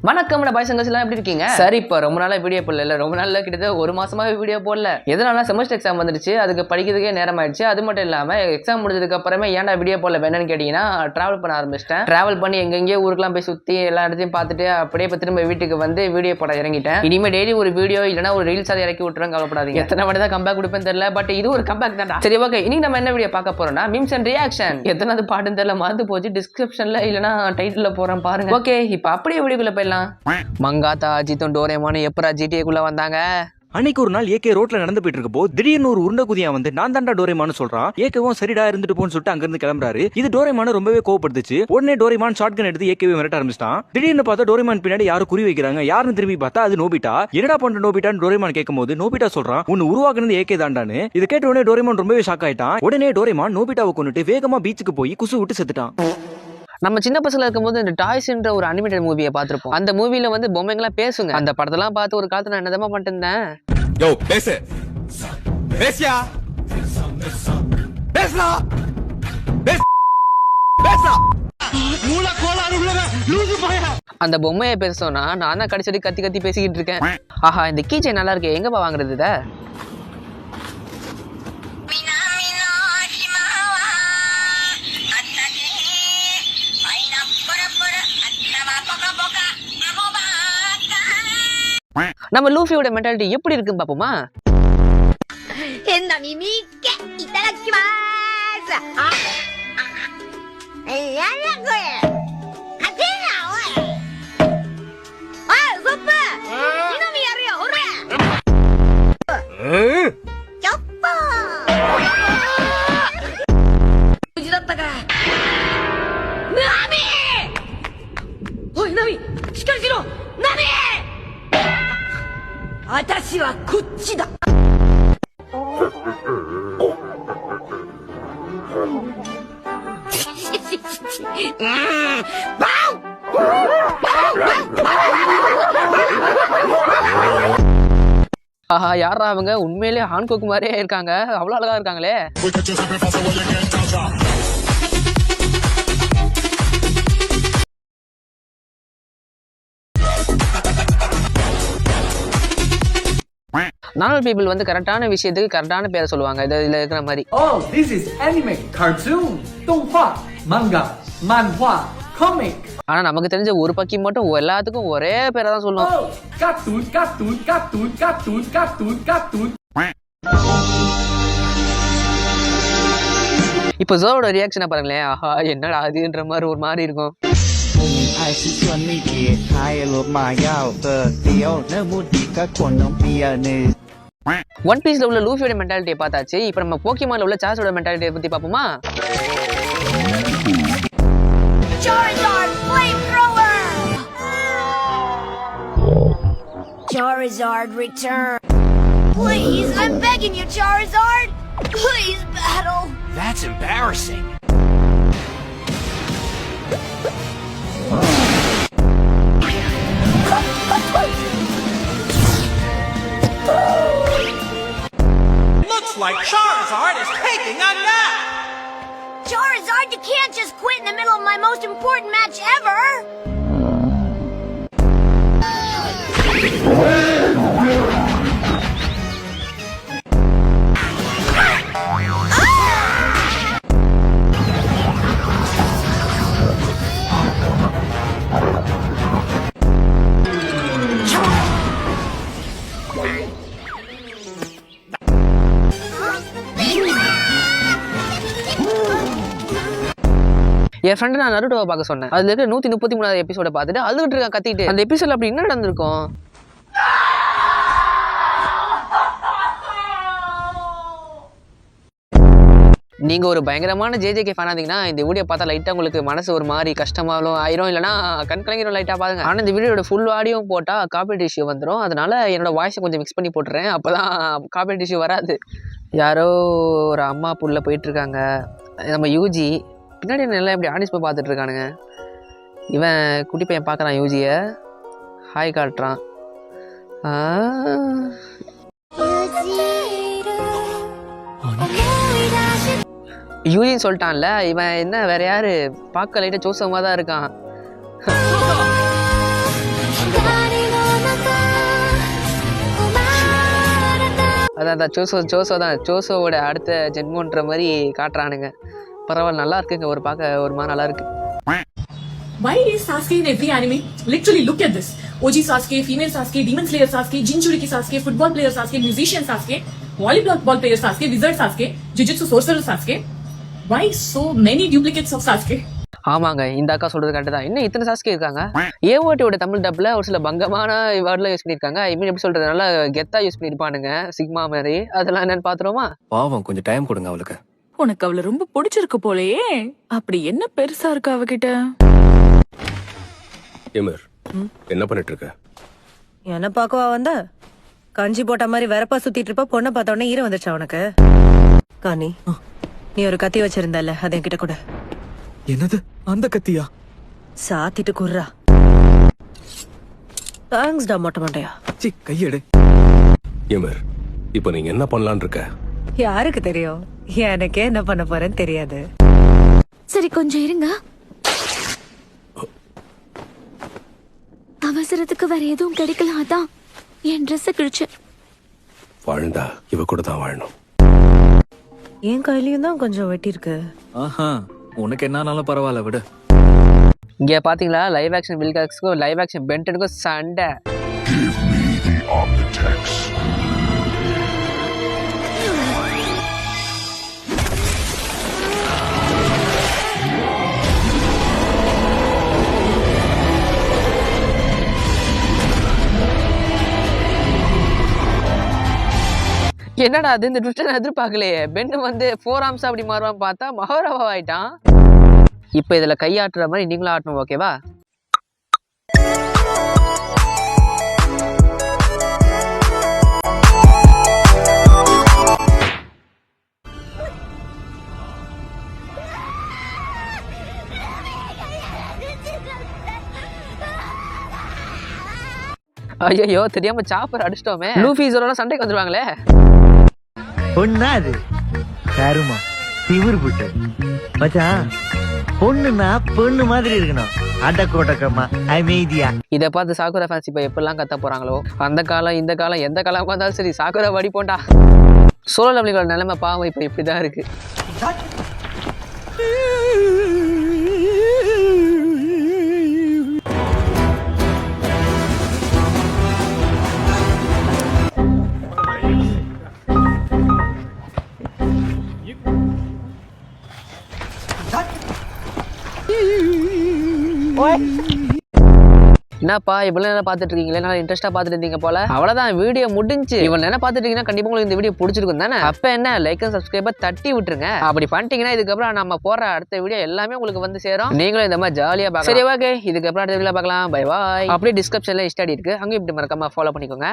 வணக்கம் பாய்ஸ் எல்லாம் எப்படி இருக்கீங்க? சரி, இப்போ ரொம்ப நாளா வீடியோ போடல, ரொம்ப நாள்ல கிட்டத்தட்ட ஒரு மாசமாவே வீடியோ போடல. எதனால செமஸ்டர் எக்ஸாம் வந்துருச்சு, அதுக்கு படிக்கிறதுக்கே நேரம் ஆயிடுச்சு. அது மட்டும் இல்லாம எக்ஸாம் முடிஞ்சதுக்கு அப்புறமே ஏன்டா வீடியோ போடல என்னன்னு கேட்டீங்கன்னா, டிராவல் பண்ண ஆரம்பிச்சிட்டேன். டிராவல் பண்ணி எங்கெங்கேயோ ஊருக்குலாம் போய் சுத்தி எல்லா இடத்தையும் பார்த்துட்டு அப்படியே திரும்ப வீட்டுக்கு வந்து வீடியோ போட இறங்கிட்டேன். இனிமே டெய்லி ஒரு வீடியோ இல்லைன்னா ஒரு ரீல்ஸ் அதை இறக்கி விட்டுறேன், கவலைப்படாதீங்க. எத்தனை மணி தான் கம்பேக் கொடுப்பேன்னு தெரியல, பட் இது ஒரு கம்பேக் தான். சரி, ஓகே, இன்னைக்கு நம்ம என்ன வீடியோ பார்க்க போறோம்னா மீம்ஸ் அண்ட் ரியாக்ஷன். எத்தனாவது பாட்டுன்னு தெரியல, மறந்து போச்சு. டிஸ்கிரிப்ஷன்ல இல்லைன்னா டைட்டில் போறேன் பாருங்க. ஓகே, இப்போ அப்படியே வீடியோக்குள்ள போயிடலாம். மங்காத்தா அஜித்தும் டோரேமானும் எப்பரா ஜிடிஏக்குள்ள வந்தாங்க? அன்னைக்கு ஒரு நாள் ஏகே ரோட்ல நடந்து போயிட்டு இருக்கப்போ திடீர்னு ஒரு உருண்டை குதியா வந்து நான் தாண்டா டோரேமான்னு சொல்றான். ஏகவும் சரிடா இருந்துட்டு போன்னு சொல்லிட்டு அங்க இருந்து கிளம்புறாரு. இது டோரேமான ரொம்பவே கோவப்படுத்துச்சு. உடனே டோரேமான் ஷாட்கன் எடுத்து ஏகேவை மிரட்ட ஆரம்பிச்சிட்டான். திடீர்னு பார்த்தா டோரேமான் பின்னாடி யாரும் குறி வைக்கிறாங்க. யாருன்னு திரும்பி பார்த்தா அது நோபிட்டா. என்னடா பண்ற நோபிட்டான்னு டோரேமான் கேட்கும்போது நோபிட்டா சொல்றான், உன்னை உருவாக்குனது ஏகே தாண்டான்னு. இதை கேட்ட உடனே டோரேமான் ரொம்பவே ஷாக் ஆயிட்டான். உடனே டோரேமான் நோபிட்டாவை கொண்டுட்டு வேகமா பீச்சுக்கு போய் குசு விட்டு செத்துட்டான். நம்ம சின்ன பசங்க இருக்கும்போது இந்த டாய்ஸ்ன்ற ஒரு அனிமேட்டட் மூவியை பார்த்திருப்போம். அந்த மூவில வந்து பொம்மைங்களாம் பேசுங்க. அந்த படத்தெல்லாம் பார்த்து ஒரு காலத்துல நான் என்னதமா பண்ணிட்டு இருந்தேன். யோ பேசு பேசியா பேசலா பேசலா மூல கோளாறு உள்ளவ லூசு பையா. அந்த பொம்மையை பேசணும்னா நான் தான் கடிச்சடி கத்தி கத்தி பேசிக்கிட்டு இருக்கேன். ஆஹா, இந்த கீச்சை நல்லா இருக்கு, எங்கப்பா வாங்குறது இத? நம்ம லூஃபியோட மென்டாலிட்டி எப்படி இருக்குன்னு பாப்போமா? ஆஹா, யாரா அவங்க? உண்மையிலே ஹான்கோக் மாதிரியே இருக்காங்க, அவ்வளவு அழகா இருக்காங்களே. நார்மல் பீப்புள் வந்து கரெக்டான விஷயத்துக்கு கரெக்டான பேரை சொல்லுவாங்க. இதுல இருக்கிற மாதிரி. Oh, this is anime, cartoon, 动画, manga, manhwa, comic. ஆனா நமக்கு தெரிஞ்ச ஒரு பக்கி மட்டும் எல்லாத்துக்கும் ஒரே பேரை தான் சொல்லுவோம். Oh, cartoon, cartoon, cartoon, cartoon, cartoon, cartoon. இப்போ ஜோரோட ரியாக்ஷனை பாருங்களேன். ஆஹா, என்னடா அதுன்ற மாதிரி ஒரு மாதிரி இருக்கும். ஒன் பீஸ்ல உள்ள லூஃபியோட மென்டாலிட்டியை பார்த்தாச்சு. இப்போ நம்ம போக்கிமான்ல உள்ள சார்ஸோட மென்டாலிட்டியை பத்தி பாப்போமா? Charizard, return. Please, I'm begging you, Charizard. Please battle. That's embarrassing. Looks like Charizard is taking a nap. Charizard, you can't just quit in the middle of my most important match ever. N friend நான் நருட்டோவை பார்க்க சொன்னேன். அதுல இருக்க 133வது எபிசோட பார்த்துட்டு அழுதுட்டு இருக்கா, கத்திட்டு. அந்த எபிசோட்ல அப்படி என்ன நடந்திருக்கும்? நீங்க ஒரு பயங்கரமான ஜேஜேகே ஃபேனா இருந்தீங்கன்னா இந்த வீடியோ பார்த்தா லைட்டா உங்களுக்கு மனசு ஒரு மாதிரி கஷ்டமாலும் ஆயிரும், இல்லைன்னா கண் கலங்கிரும். லைட்டா பாருங்க. ஆனா இந்த வீடியோட ஃபுல் ஆடியோ போட்டா காப்பிரைட் இஷ்யூ வந்துடும். அதனால என்னோட வாய்ஸை கொஞ்சம் மிக்ஸ் பண்ணி போட்டுறேன், அப்பதான் காப்பிரைட் இஷ்யூ வராது. யாரோ ஒரு அம்மா புள்ள போயிட்டு இருக்காங்க. நம்ம யூஜி பின்னாடி நல்லா இப்படி ஆடிஸ் போய் பார்த்துட்டு இருக்கானுங்க. இவன் குட்டி பையன் பார்க்குறான் யூஜியை, ஹாய் காட்டுறான். யூஜின்னு சொல்லிட்டான்ல, இவன் என்ன வேற யாரு, பார்க்க லைட்டாக ஜோசமாக தான் இருக்கான். அதான் சோசோவோட அடுத்த ஜென்மோன்ற மாதிரி காட்டுறானுங்க. பரவாயில்ல, நல்லா இருக்குங்க, ஒரு பார்க்க ஒரு மாதிரி நல்லா இருக்கு. Why is Sasuke in every anime? Literally, look at this. OG Sasuke, female Sasuke, Demon Slayer Sasuke, Jinchuriki Sasuke, football player Sasuke, musician Sasuke, volleyball player Sasuke, wizard Sasuke, Jujutsu sorcerer Sasuke. Why so many duplicates of Sasuke? ஆமாங்க, இந்த அக்கா சொல்றது correct தான். இன்னும் இத்தனை Sasuke இருக்காங்க. ஏஓடியோட தமிழ் டப்ல ஒரு சில பங்கமான வேர்ட்லாம் யூஸ் பண்ணியிருக்காங்க. ஐ மீன் எப்படி சொல்றது, நல்லா கெத்தா யூஸ் பண்ணியிருப்பானுங்க, சிக்மா மாதிரி. அதெல்லாம் என்னன்னு பாத்துருவோமா? பாவம், கொஞ்சம் டைம் கொடுங்க அவளுக்கு. உனக்கு அவளை ரொம்ப பிடிச்சிருக்கு போலயே. அப்படி என்ன பெருசா இருக்கு அவகிட்ட? எமர், என்ன பண்ணிட்டு இருக்க? என்ன பாக்கவா வந்த? கஞ்சி போட்ட மாதிரி வெறப்பா சுத்திட்டு இருப்ப. பொண்ணை பார்த்த உடனே ஈரம் வந்துச்சா உனக்கு? காணி, நீ ஒரு கத்தி வச்சிருந்தல, அது என்கிட்ட கூட. என்னது, அந்த கத்தியா? சாத்திட்டு குர்ரா. தேங்க்ஸ் டா மொட்டை மண்டையா. சி, கையெடு. எமர், இப்போ நீங்க என்ன பண்ணலாம்னு இருக்க? யாருக்கு தெரியும், எனக்கே என்ன பண்ண போறேன்னு தெரியாது. சரி, கொஞ்சம் இருங்க. அவசரத்துக்கு வேற எதுவும் கிடைக்கல, அதான் என் ட்ரெஸ் கிழிச்சு. வாழ்ந்தா இவ கூட தான் வாழணும். என் கையிலயும் தான் கொஞ்சம் வெட்டி இருக்கு. ஆஹா, உனக்கு என்னாலும் பரவாயில்ல, விடு. இங்க பாத்தீங்களா, லைவ் ஆக்ஷன் வில்காக்ஸ்க்கும் லைவ் ஆக்ஷன் பென்டனுக்கும் சண்டை. என்னடா அது, இந்த ட்விஸ்டர் எதிர்பார்க்கலையே. பென்னு வந்து 4 ஆர்ம்ஸ் அப்படி மாறுவான்னு பார்த்தா மகாராவா ஆயிட்டான். இப்போ இதுல கையாட்டுற மாதிரி நீங்களும் ஆட்டணும், ஓகேவா? ஐயோ, தெரியாம சாப்பர் அடிச்சிட்டோமே. லூஃபி ஜோரோலாம் சண்டைக்கு வந்துருவாங்களே. பொண்ணா அது கருமா திமிரு புட்டு மச்சான். பொண்ணுன்னா பொண்ணு மாதிரி இருக்கணும், அடக்கோட்டக்கமா அமைதியா. இதை பார்த்து சாக்குரா ஃபேன்ஸ் இப்போ எப்படிலாம் கத்த போறாங்களோ, அந்த காலம் இந்த காலம் எந்த காலம் வந்தாலும் சரி சாக்குரா வடி போண்டா. சோலோ லெவலிங்களோட நிலைமை பாவம் இப்போ இப்படிதான் இருக்கு. என்னப்பா இவ்வளவு நேரம் பார்த்துட்டு இருக்கீங்களே, நல்லா இன்ட்ரெஸ்டா பார்த்துட்டு இருந்தீங்க போல. அவ்வளவுதான், வீடியோ முடிஞ்சு. இவ்வளவு நேரம் பார்த்துட்டு இருக்கீங்கன்னா கண்டிப்பா உங்களுக்கு இந்த வீடியோ பிடிச்சிருக்கும் தானே? அப்ப என்ன, லைக் அண்ட் சப்ஸ்கிரைபர் தட்டி விட்டுருங்க. அப்படி பண்ணிட்டீங்கன்னா இதுக்கப்புறம் நம்ம போற அடுத்த வீடியோ எல்லாமே உங்களுக்கு வந்து சேரும். நீங்களும் இந்த மாதிரி ஜாலியா பார்க்கலாம். சரி, ஓகே, இதுக்கப்புறம் அடுத்த வீடியோ பார்க்கலாம். Bye bye. அப்படியே டிஸ்கிரிப்ஷன்ல இன்ஸ்டா இருக்கு, அங்கேயும் இப்படி மறக்காம ஃபாலோ பண்ணிக்கோங்க.